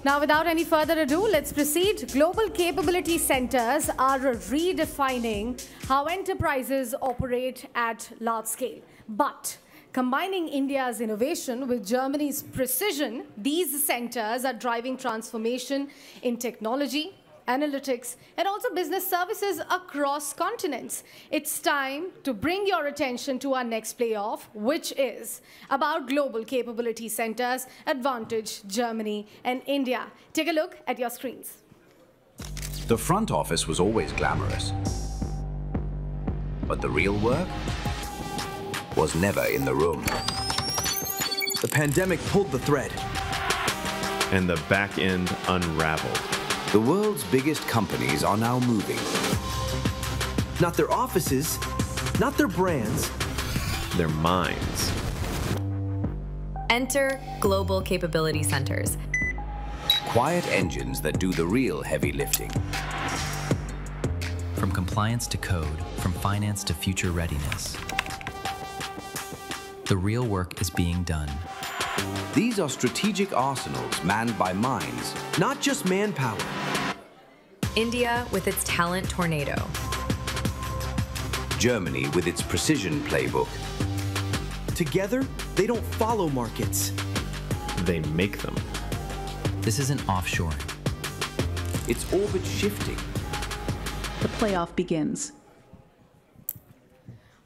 Now, without any further ado, let's proceed. Global capability centers are redefining how enterprises operate at large scale. But combining India's innovation with Germany's precision, these centers are driving transformation in technology, analytics, and also business services across continents. It's time to bring your attention to our next playoff, which is about global capability centers, Advantage, Germany, and India. Take a look at your screens. The front office was always glamorous, but the real work was never in the room. The pandemic pulled the thread, and the back end unraveled. The world's biggest companies are now moving. Not their offices, not their brands, their minds. Enter Global Capability Centers. Quiet engines that do the real heavy lifting. From compliance to code, from finance to future readiness. The real work is being done. These are strategic arsenals manned by minds, not just manpower. India with its talent tornado. Germany with its precision playbook. Together, they don't follow markets. They make them. This isn't offshoring. It's orbit shifting. The playoff begins.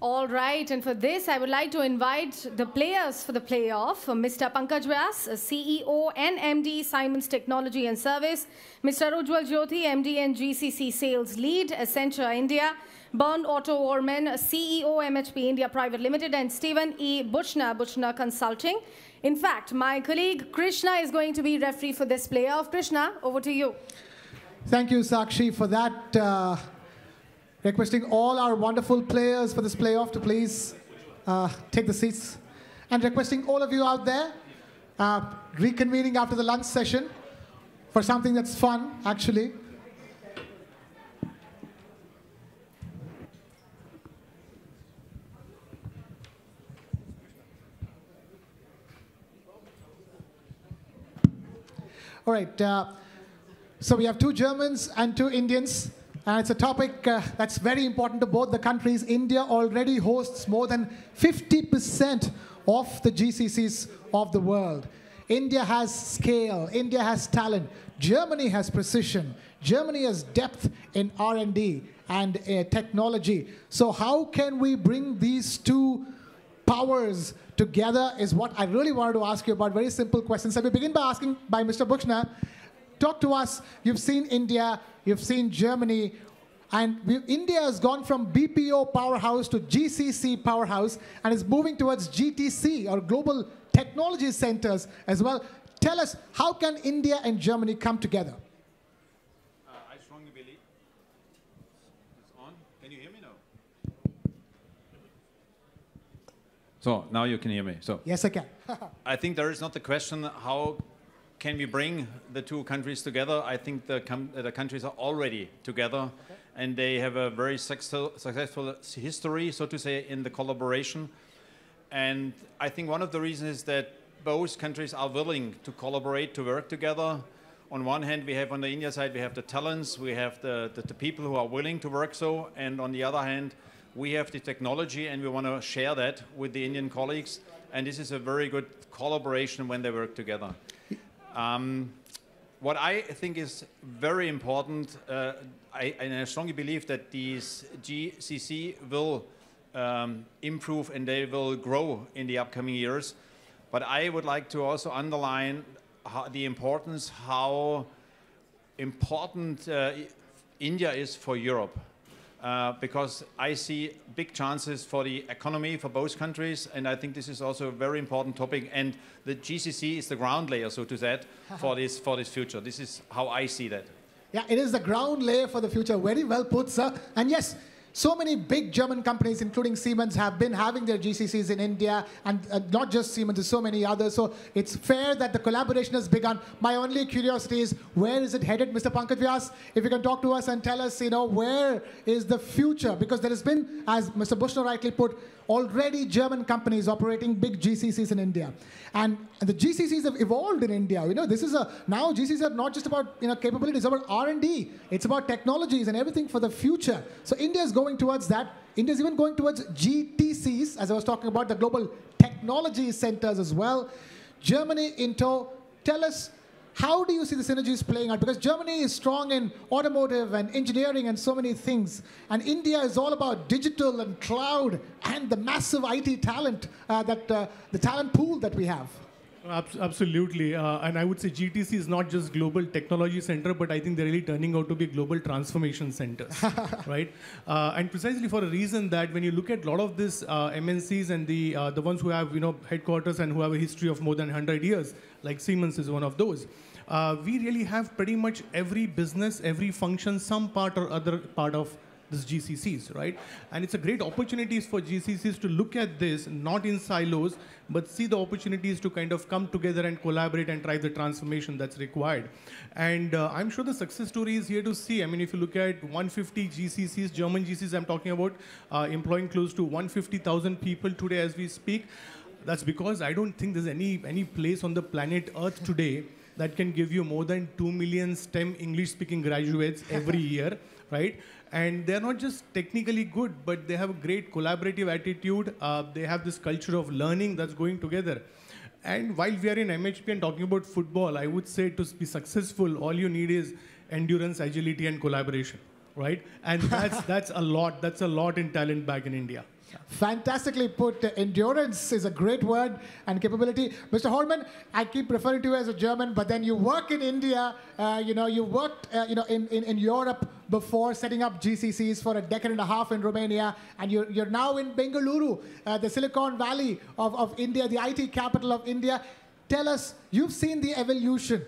All right, and for this, I would like to invite the players for the playoff, Mr. Pankaj Vyas, CEO and MD, Siemens Technology and Service, Mr. Ujjwal Jyoti, MD and GCC Sales Lead, Accenture India, Bernd Otto Orman, CEO, MHP India Private Limited, and Stephen E. Buchner Consulting. In fact, my colleague Krishna is going to be referee for this playoff. Krishna, over to you. Thank you, Sakshi, for that. Requesting all our wonderful players for this playoff to please take the seats. And requesting all of you out there, reconvening after the lunch session for something that's fun, actually. All right, so we have 2 Germans and 2 Indians. And it's a topic that's very important to both the countries. India already hosts more than 50% of the GCCs of the world. India has scale. India has talent. Germany has precision. Germany has depth in R&D and technology. So how can we bring these 2 powers together is what I really wanted to ask you about. Very simple questions. So we begin by asking by Mr. Buchner. Talk to us. You've seen India, you've seen Germany, and India has gone from BPO powerhouse to GCC powerhouse and is moving towards GTC, or Global Technology Centers as well. Tell us, how can India and Germany come together? I strongly believe it's on. Can you hear me now? So now you can hear me. So yes, I can. I think there is not the question how can we bring the 2 countries together. I think the countries are already together, and they have a very successful history, so to say, in the collaboration. And I think one of the reasons is that both countries are willing to collaborate, to work together. On one hand, we have on the India side, we have the talents, we have the people who are willing to work so, and on the other hand, we have the technology, and we want to share that with the Indian colleagues. And this is a very good collaboration when they work together. What I think is very important, and I strongly believe that these GCC will improve and they will grow in the upcoming years. But I would like to also underline the importance, how important India is for Europe. Because I see big chances for the economy for both countries, and I think this is also a very important topic. And the GCC is the ground layer, so to say, for this future. This is how I see that. Yeah, it is the ground layer for the future. Very well put, sir. And yes, So many big German companies, including Siemens, have been having their GCCs in India, and not just Siemens, there's so many others. So it's fair that the collaboration has begun. My only curiosity is, where is it headed, Mr. Pankaj Vyas? If you can talk to us and tell us, where is the future? Because there has been, as Mr. Bushner rightly put, already German companies operating big GCCs in India. And the GCCs have evolved in India. Now GCCs are not just about capabilities, it's about R&D. It's about technologies and everything for the future. So India is going towards that. India is even going towards GTCs, as I was talking about, the global technology centers as well. Germany in tow. Tell us, how do you see the synergies playing out? Because Germany is strong in automotive and engineering and so many things. And India is all about digital and cloud and the massive IT talent, the talent pool that we have. Absolutely. And I would say GTC is not just global technology center, but I think they're really turning out to be global transformation centers, right? And precisely for a reason that when you look at a lot of these MNCs and the ones who have headquarters and who have a history of more than 100 years, like Siemens is one of those, we really have pretty much every business, every function, some part or other part of this GCCs, right? And it's a great opportunity for GCCs to look at this, not in silos, but see the opportunities to kind of come together and collaborate and drive the transformation that's required. And I'm sure the success story is here to see. I mean, if you look at 150 GCCs, German GCCs I'm talking about, employing close to 150,000 people today as we speak, that's because I don't think there's any place on the planet Earth today that can give you more than 2 million STEM English-speaking graduates every year, right? And they're not just technically good, but they have a great collaborative attitude. They have this culture of learning that's going together. And while we are in MHP and talking about football, I would say to be successful, all you need is endurance, agility, and collaboration, right? And that's a lot. That's a lot in talent back in India. Fantastically put. Endurance is a great word, and capability. Mr. Holman, I keep referring to you as a German, but then you work in India. You worked in Europe before, setting up GCCs for a decade and a half in Romania, and you're now in Bengaluru, the Silicon Valley of India, the IT capital of India. Tell us, you've seen the evolution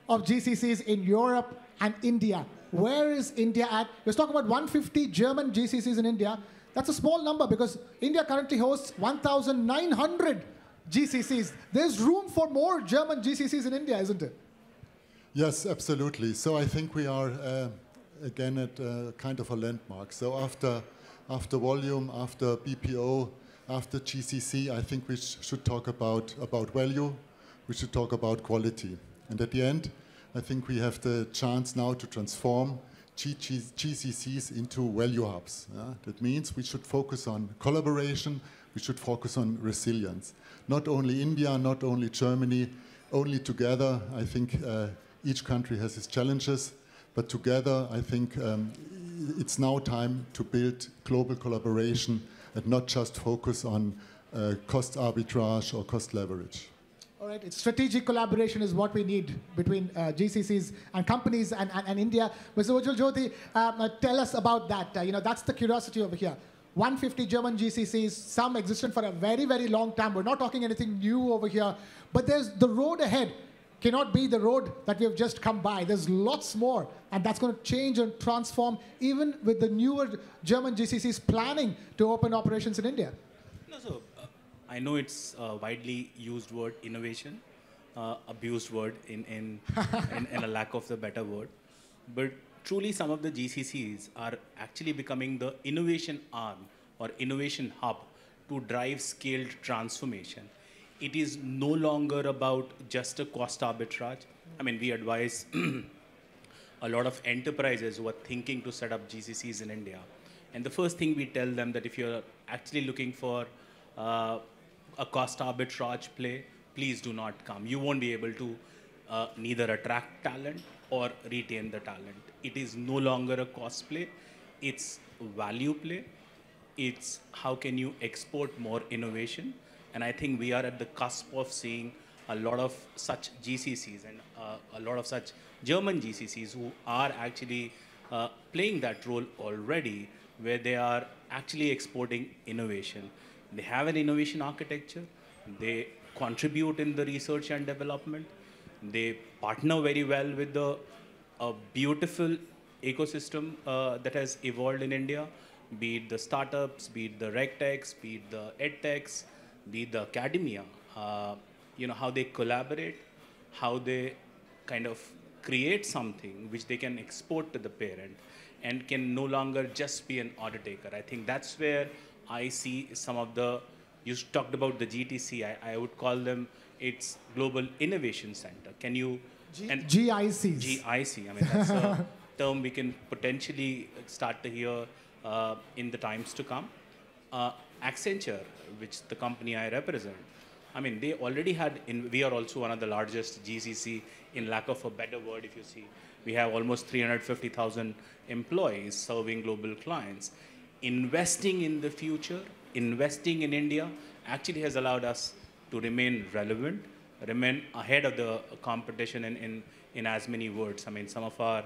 of GCCs in Europe and India. Where is India at? Let's talk about 150 German GCCs in India. That's a small number because India currently hosts 1,900 GCCs. There's room for more German GCCs in India, isn't it? Yes, absolutely. So I think we are, again, at kind of a landmark. So after volume, after BPO, after GCC, I think we should talk about value. We should talk about quality. And at the end, I think we have the chance now to transform GCCs into value hubs. That means we should focus on collaboration, we should focus on resilience. Not only India, not only Germany, only together. I think each country has its challenges, but together I think it's now time to build global collaboration and not just focus on cost arbitrage or cost leverage. All right, it's strategic collaboration is what we need between GCCs and companies and India. Mr. Ujjwal Jyoti, tell us about that. That's the curiosity over here. 150 German GCCs, some existed for a very, very long time. We're not talking anything new over here. But there's the road ahead cannot be the road that we have just come by. There's lots more, and that's going to change and transform even with the newer German GCCs planning to open operations in India. No, so I know it's a widely used word, innovation, abused word in a lack of the better word. But truly some of the GCCs are actually becoming the innovation arm or innovation hub to drive scaled transformation. It is no longer about just a cost arbitrage. I mean, we advise a lot of enterprises who are thinking to set up GCCs in India. And the first thing we tell them that if you're actually looking for a cost arbitrage play, please do not come. You won't be able to neither attract talent or retain the talent. It is no longer a cost play. It's value play. It's how can you export more innovation. And I think we are at the cusp of seeing a lot of such GCCs and a lot of such German GCCs who are actually playing that role already, where they are actually exporting innovation. They have an innovation architecture. They contribute in the research and development. They partner very well with the beautiful ecosystem that has evolved in India, be it the startups, be it the regtechs, be it the edtechs, be it the academia, how they collaborate, how they kind of create something which they can export to the parent and can no longer just be an order taker. I think that's where I see some of the, you talked about the GTC, I would call them, it's Global Innovation Center. Can you... GICs. GIC, I mean, that's a term we can potentially start to hear in the times to come. Accenture, which the company I represent, I mean, they already had, we are also one of the largest GCC, in lack of a better word, if you see. We have almost 350,000 employees serving global clients. Investing in the future, investing in India, actually has allowed us to remain relevant, remain ahead of the competition in as many words. I mean, some of our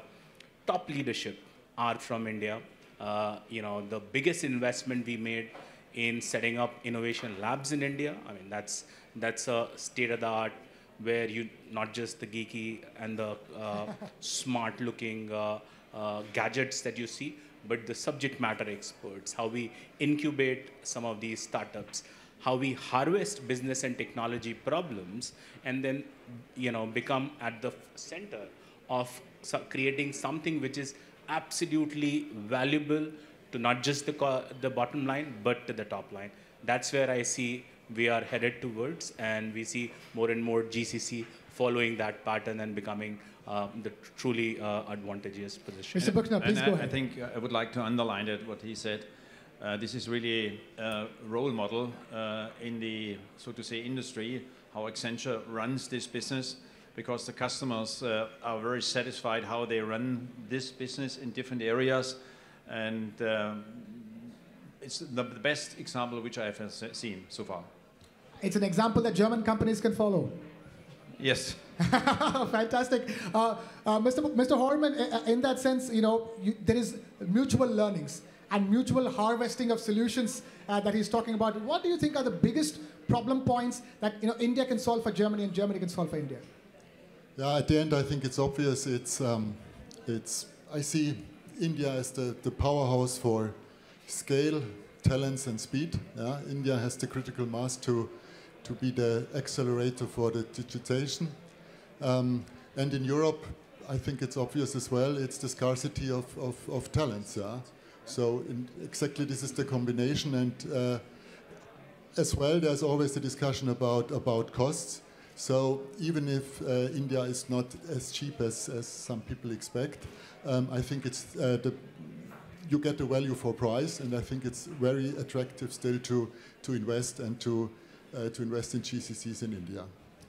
top leadership are from India. The biggest investment we made in setting up innovation labs in India, I mean, that's a state-of-the-art where you, not just the geeky and the smart-looking gadgets that you see, but the subject matter experts, how we incubate some of these startups, how we harvest business and technology problems, and then become at the center of creating something which is absolutely valuable to not just the bottom line, but to the top line. That's where I see we are headed towards, and we see more and more GCC following that pattern and becoming the truly advantageous position. Mr. Buchner, please go ahead. I think I would like to underline that what he said. This is really a role model in the, so to say, industry, how Accenture runs this business, because the customers are very satisfied how they run this business in different areas. And it's the best example which I have seen so far. It's an example that German companies can follow. Yes. Fantastic. Mr. Horman, in that sense, there is mutual learnings and mutual harvesting of solutions that he's talking about. What do you think are the biggest problem points that India can solve for Germany and Germany can solve for India? Yeah, at the end, I think it's obvious. I see India as the powerhouse for scale, talents, and speed. Yeah? India has the critical mass to be the accelerator for the digitization. And in Europe, I think it's obvious as well, it's the scarcity of talents. Yeah? So exactly this is the combination. And as well, there's always the discussion about costs. So even if India is not as cheap as some people expect, I think it's you get the value for price, and I think it's very attractive still to invest and to invest in GCCs in India.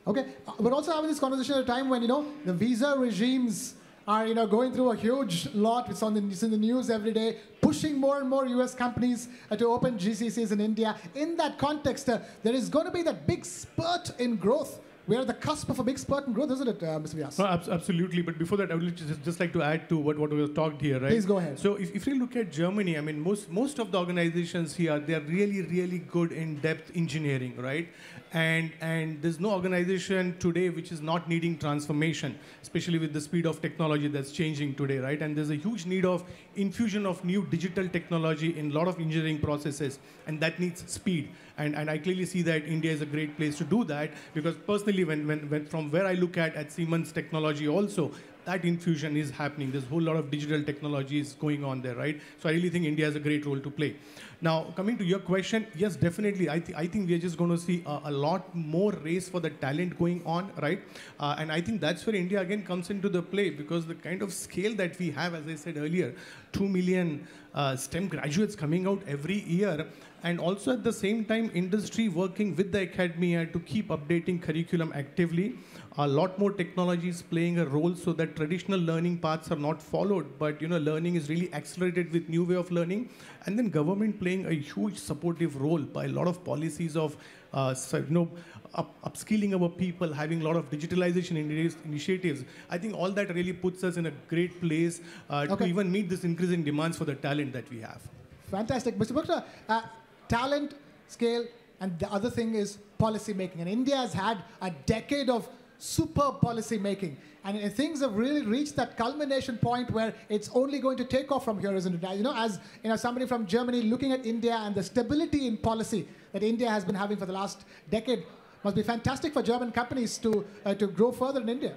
Okay, we're also having this conversation at a time when the visa regimes are going through a huge lot. It's in the news every day, pushing more and more US companies to open GCCs in India. In that context, there is going to be that big spurt in growth. We're at the cusp of a big spurt in growth, isn't it, Mr. Vyas? No, absolutely. But before that, I would just like to add to what we have talked here, right? Please go ahead. So if you look at Germany, I mean, most of the organizations here, they are really, really good in depth engineering, right? And there's no organization today which is not needing transformation, especially with the speed of technology that's changing today, right? And there's a huge need of infusion of new digital technology in a lot of engineering processes, and that needs speed. And I clearly see that India is a great place to do that, because personally, when from where I look at Siemens technology also, that infusion is happening. There's a whole lot of digital technologies going on there, right? So I really think India has a great role to play. Now, coming to your question, yes, definitely. I think we're just going to see a lot more race for the talent going on, right? And I think that's where India again comes into the play, because the kind of scale that we have, as I said earlier, 2 million STEM graduates coming out every year, and also at the same time, industry working with the academia to keep updating curriculum actively. A lot more technologies playing a role so that traditional learning paths are not followed, but learning is really accelerated with new way of learning. And then government playing a huge supportive role by a lot of policies of upskilling our people, having a lot of digitalization initiatives. I think all that really puts us in a great place to even meet this increasing demands for the talent that we have. Fantastic. Mr. Buchner, talent, scale, and the other thing is policy making. And India has had a decade of superb policy making. And things have really reached that culmination point where it's only going to take off from here, isn't it? You know, as you know, somebody from Germany looking at India and the stability in policy that India has been having for the last decade must be fantastic for German companies to grow further in India.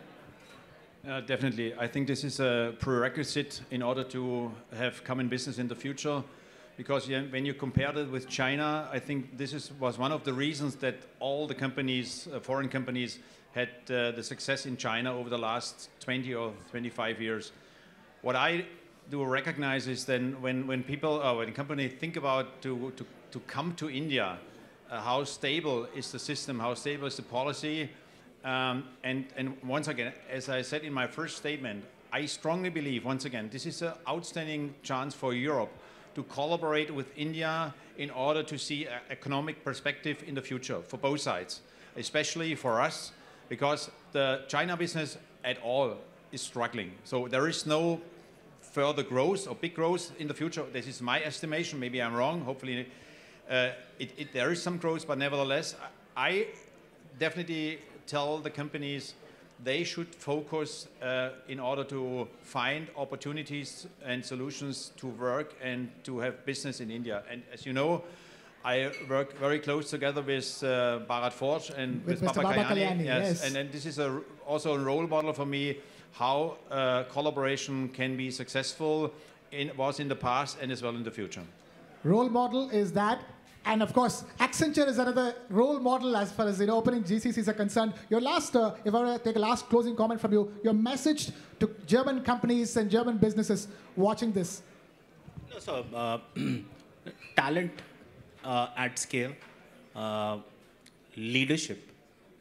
Definitely. I think this is a prerequisite in order to have common business in the future. Because when you compared it with China, I think this was one of the reasons that all the companies, foreign companies, had the success in China over the last 20 or 25 years. What I do recognize is then when people, when companies think about to come to India, how stable is the system, how stable is the policy, and once again, as I said in my first statement, I strongly believe, once again, this is an outstanding chance for Europe to collaborate with India in order to see an economic perspective in the future for both sides, especially for us, because the China business at all is struggling. So there is no further growth or big growth in the future. This is my estimation. Maybe I'm wrong. Hopefully there is some growth, but nevertheless, I definitely tell the companies they should focus in order to find opportunities and solutions to work and to have business in India. And as you know, I work very close together with Bharat Forge and with Mr. Baba Kalyani. Kalyani, yes. And then this is also a role model for me, how collaboration can be successful, was in the past and as well in the future. Role model is that. And of course, Accenture is another role model as far as opening GCCs are concerned. Your last, if I were to take a last closing comment from you, your message to German companies and German businesses watching this. No, so, talent at scale, leadership,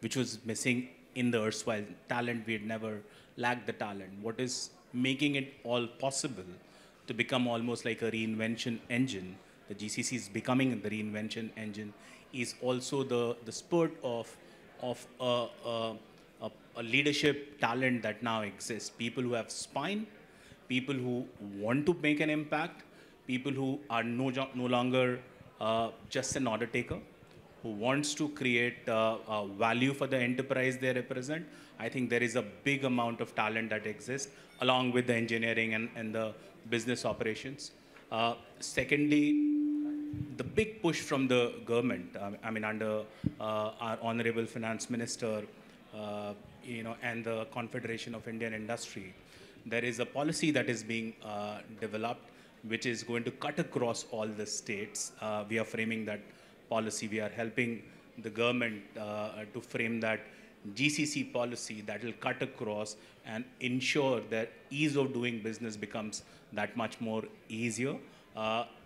which was missing in the erstwhile talent, we had never lacked the talent. What is making it all possible to become almost like a reinvention engine, the GCC is becoming the reinvention engine, is also the spurt of a leadership talent that now exists. People who have spine, people who want to make an impact, people who are no longer just an order taker, who wants to create value for the enterprise they represent. I think there is a big amount of talent that exists, along with the engineering and the business operations. Secondly, the big push from the government, I mean, under our Honorable Finance Minister, and the Confederation of Indian Industry, there is a policy that is being developed, which is going to cut across all the states. We are framing that policy. We are helping the government to frame that GCC policy that will cut across and ensure that ease of doing business becomes that much more easier.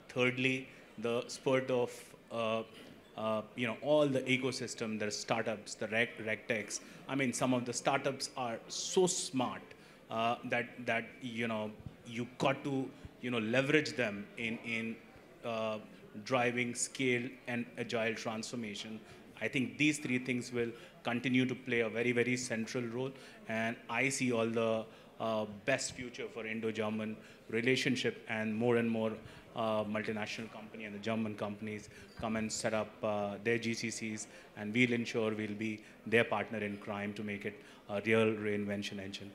Thirdly, the spurt of all the ecosystem, the startups, the regtechs. I mean, some of the startups are so smart that you got to leverage them in driving scale and agile transformation. I think these three things will continue to play a very, very central role, and I see all the best future for Indo-German relationship, and more multinational company and the German companies come and set up their GCCs, and we'll ensure we'll be their partner in crime to make it a real reinvention engine.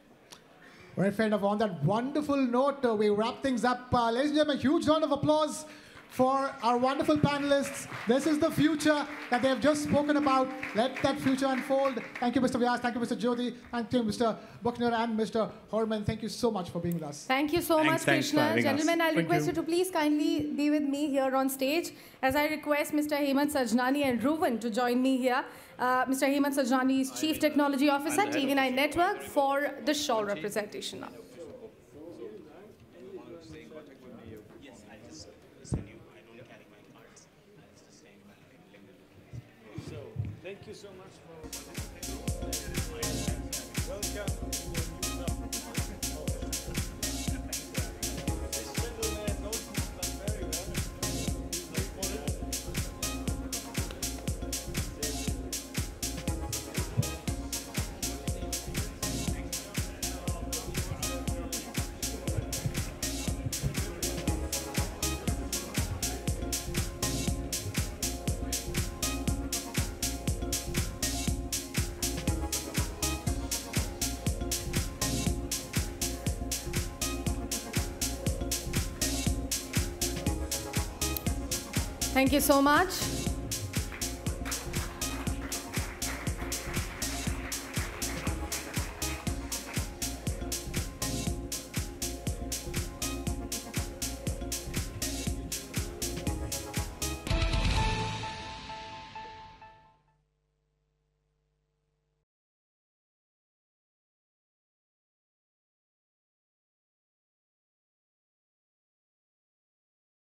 Well, fair enough. On that wonderful note, we wrap things up. Ladies and gentlemen, a huge round of applause for our wonderful panelists. This is the future that they have just spoken about. Let that future unfold. Thank you, Mr. Vyas. Thank you, Mr. Jyoti. Thank you, Mr. Buckner and Mr. Horman. Thank you so much for being with us. Thank you so much, Krishna. Gentlemen, I'll request you to please kindly be with me here on stage as I request Mr. Hemant Sajnani and Ruven to join me here. Mr. Hemant Sajnani is Chief Technology Officer, TV9 Network, for the Shawl representation now. Thank you so much for welcome. Thank you so much.